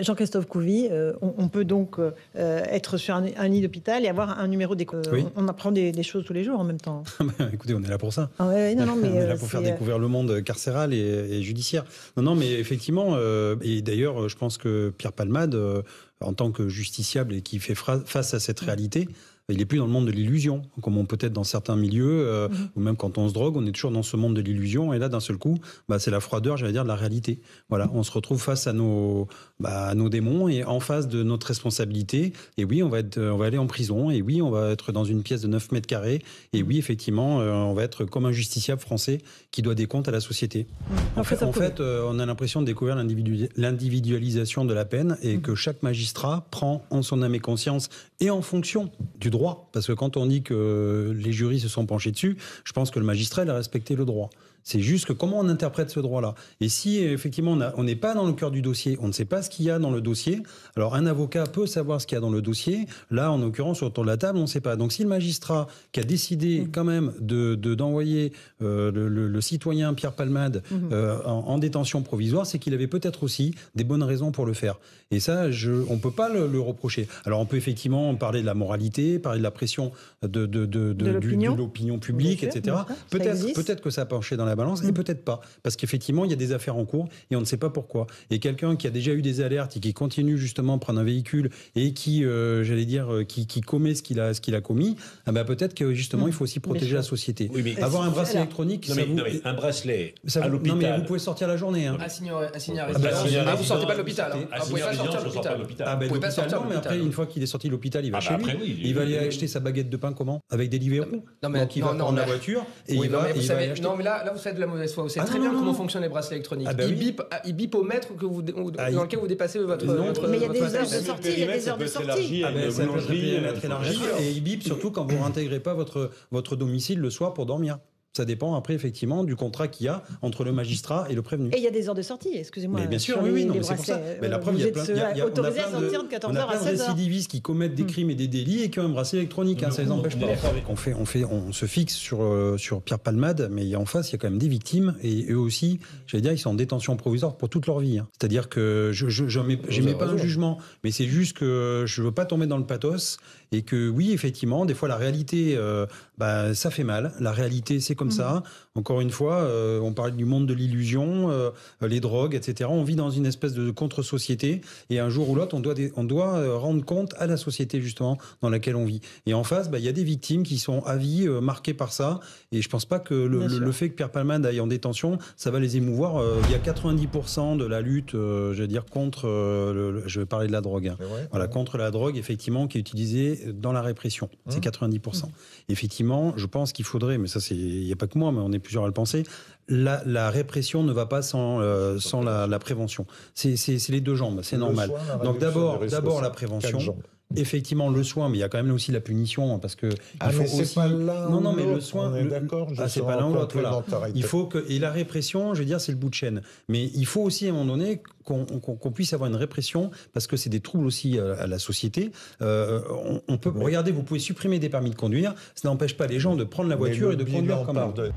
Jean-Christophe Couvi, on peut donc être sur un lit d'hôpital et avoir un numéro d'écho. Oui. On apprend des choses tous les jours en même temps. Écoutez, on est là pour ça. Ah ouais, non, mais on est là pour faire découvrir le monde carcéral et judiciaire. Non, mais effectivement, et d'ailleurs, je pense que Pierre Palmade, en tant que justiciable et qui fait face à cette réalité, il n'est plus dans le monde de l'illusion, comme on peut être dans certains milieux, ou même quand on se drogue, on est toujours dans ce monde de l'illusion, et là, d'un seul coup, c'est la froideur, j'allais dire, de la réalité. Voilà, on se retrouve face à nos démons et en face de notre responsabilité. Et oui, on va aller en prison, et oui, on va être dans une pièce de 9 mètres carrés, et oui, effectivement, on va être comme un justiciable français qui doit des comptes à la société. En fait, on a l'impression de découvrir l'individualisation de la peine, et que chaque magistrat prend en son âme et conscience, et en fonction du droit, parce que quand on dit que les jurys se sont penchés dessus, je pense que le magistrat il a respecté le droit. C'est juste que comment on interprète ce droit-là. Et si effectivement on n'est pas dans le cœur du dossier, on ne sait pas ce qu'il y a dans le dossier, alors un avocat peut savoir ce qu'il y a dans le dossier, là en l'occurrence autour de la table on ne sait pas. Donc si le magistrat qui a décidé quand même d'envoyer le citoyen Pierre Palmade en détention provisoire, c'est qu'il avait peut-être aussi des bonnes raisons pour le faire. Et ça, on ne peut pas le reprocher. Alors on peut effectivement parler de la moralité, parler de la pression de l'opinion publique, etc. Peut-être que ça a penché dans la balance, et peut-être pas. Parce qu'effectivement, il y a des affaires en cours et on ne sait pas pourquoi. Et quelqu'un qui a déjà eu des alertes et qui continue justement à prendre un véhicule et qui, qui commet ce qu'il a commis, peut-être que justement, il faut aussi protéger la société. Oui, mais avoir un bracelet électronique... un bracelet à l'hôpital... Non, mais vous pouvez sortir la journée. Hein. Vous sortez pas de l'hôpital. Vous pouvez pas sortir de l'hôpital. Vous pouvez pas sortir, mais après, une fois qu'il est sorti de l'hôpital, il va chez lui. Il va aller acheter sa baguette de pain comment ? Avec des Deliveroo. Donc il va prendre la voiture et il va aller acheter... Non, mais là, vous faites de la mauvaise foi. Vous savez très bien comment fonctionnent les bracelets électroniques. Il bip au mètre dans lequel vous dépassez votre... Mais il y a des heures de sortie, il y a des heures de sortie. Ça peut être élargi et il bip surtout quand vous ne réintégrez pas votre domicile le soir pour dormir. Ça dépend après, effectivement, du contrat qu'il y a entre le magistrat et le prévenu. Et il y a des heures de sortie, excusez-moi. Mais bien sûr, oui, non, mais c'est pour ça. Mais la preuve, il y a plein de récidivistes qui commettent des crimes et des délits et qui ont un bracelet électronique. Ça les empêche pas. On se fixe sur Pierre Palmade, mais en face, il y a quand même des victimes et eux aussi, j'allais dire, ils sont en détention provisoire pour toute leur vie. C'est-à-dire que je n'émets pas un jugement, mais c'est juste que je ne veux pas tomber dans le pathos et que oui, effectivement, des fois, la réalité, ça fait mal. La réalité, c'est comme ça. Encore une fois, on parle du monde de l'illusion, les drogues, etc. On vit dans une espèce de contre-société et un jour ou l'autre, on doit rendre compte à la société justement dans laquelle on vit. Et en face, il y a des victimes qui sont à vie marquées par ça. Et je pense pas que le fait que Pierre Palmade aille en détention, ça va les émouvoir. Il y a 90% de la lutte, je vais dire, contre, je vais parler de la drogue, contre la drogue, effectivement, qui est utilisée dans la répression. C'est 90%. Effectivement, je pense qu'il faudrait, mais ça, il n'y a pas que moi, mais on est plusieurs à le penser, la répression ne va pas sans la prévention. C'est les deux jambes, c'est normal. Donc d'abord la prévention. Effectivement, le soin, mais il y a quand même aussi la punition, parce que il faut aussi. Pas l'un non, ou mais l'autre, le soin, on est d'accord. c'est pas l'un ou l'autre. Voilà. Il faut que et la répression, je veux dire, c'est le bout de chaîne. Mais il faut aussi à un moment donné qu'on puisse avoir une répression, parce que c'est des troubles aussi à la société. On peut regardez, vous pouvez supprimer des permis de conduire, ça n'empêche pas les gens de prendre la voiture et de conduire comme eux.